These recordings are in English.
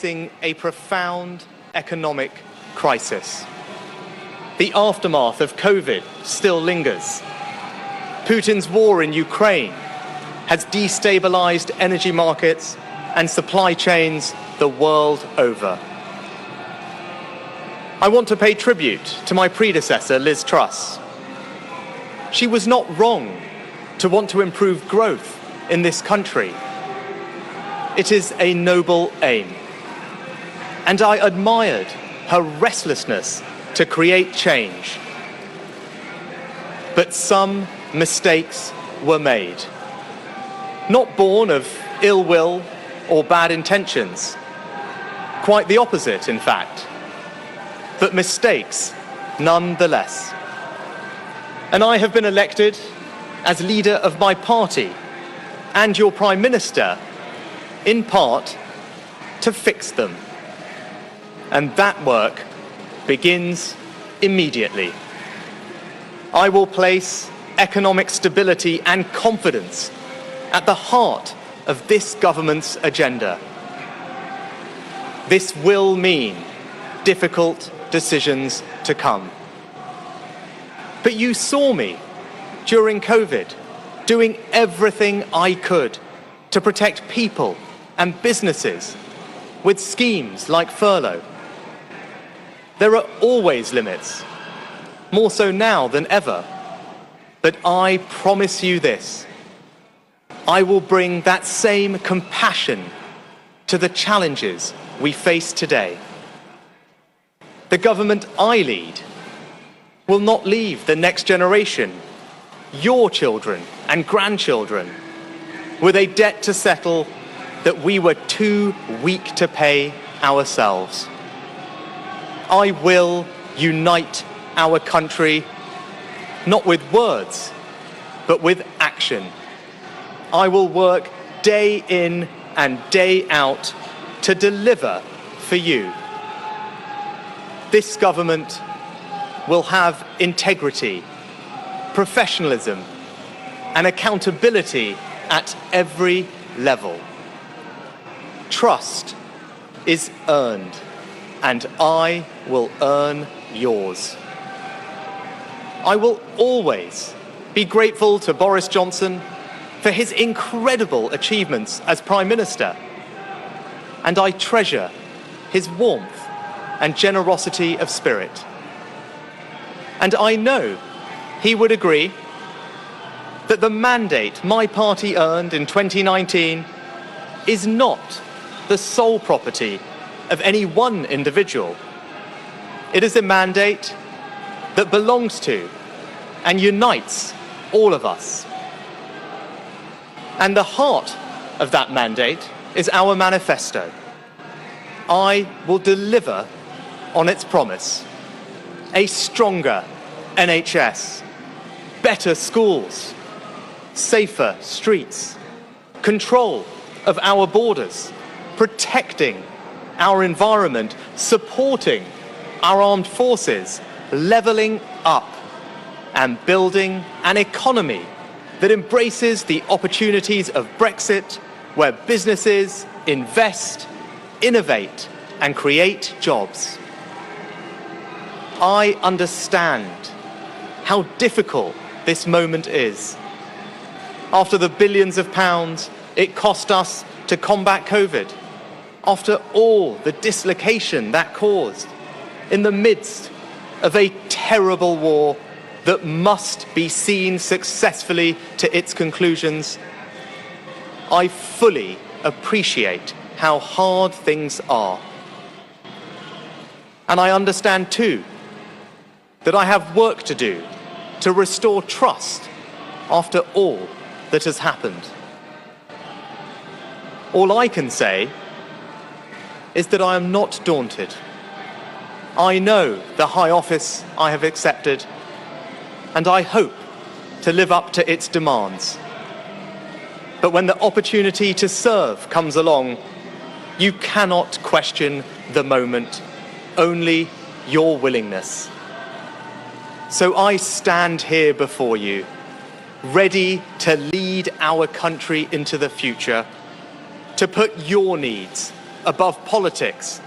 facing a profound economic crisis. The aftermath of COVID still lingers. Putin's war in Ukraine has destabilized energy markets and supply chains the world over. I want to pay tribute to my predecessor, Liz Truss. She was not wrong to want to improve growth in this country. It is a noble aim. And I admired her restlessness to create change. But some mistakes were made. Not born of ill will or bad intentions. Quite the opposite, in fact. But mistakes nonetheless. And I have been elected as leader of my party and your Prime Minister, in part, to fix them. And that work begins immediately. I will place economic stability and confidence at the heart of this government's agenda. This will mean difficult decisions to come. But you saw me during COVID doing everything I could to protect people and businesses with schemes like furlough. There are always limits, more so now than ever. But I promise you this: I will bring that same compassion to the challenges we face today. The government I lead will not leave the next generation, your children and grandchildren, with a debt to settle that we were too weak to pay ourselves. I will unite our country, not with words, but with action. I will work day in and day out to deliver for you. This government will have integrity, professionalism, and accountability at every level. Trust is earned, and I will earn yours. I will always be grateful to Boris Johnson for his incredible achievements as Prime Minister, and I treasure his warmth and generosity of spirit. And I know he would agree that the mandate my party earned in 2019 is not the sole property of any one individual. It is a mandate that belongs to and unites all of us. And the heart of that mandate is our manifesto. I will deliver on its promise: a stronger NHS, better schools, safer streets, control of our borders, protecting our environment, supporting our armed forces, levelling up, and building an economy that embraces the opportunities of Brexit, where businesses invest, innovate, and create jobs. I understand how difficult this moment is. After the billions of pounds it cost us to combat COVID, after all the dislocation that caused, in the midst of a terrible war that must be seen successfully to its conclusions, I fully appreciate how hard things are. And I understand too that I have work to do to restore trust after all that has happened. All I can say is that I am not daunted. I know the high office I have accepted, and I hope to live up to its demands. But when the opportunity to serve comes along, you cannot question the moment, only your willingness. So I stand here before you, ready to lead our country into the future, to put your needs above politics,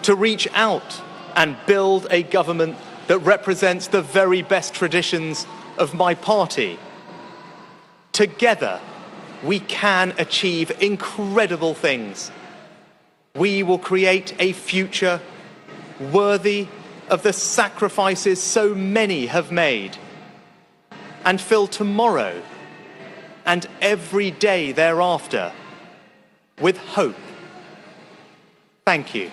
to reach out and build a government that represents the very best traditions of my party. Together, we can achieve incredible things. We will create a future worthy of the sacrifices so many have made, and fill tomorrow and every day thereafter with hope. Thank you.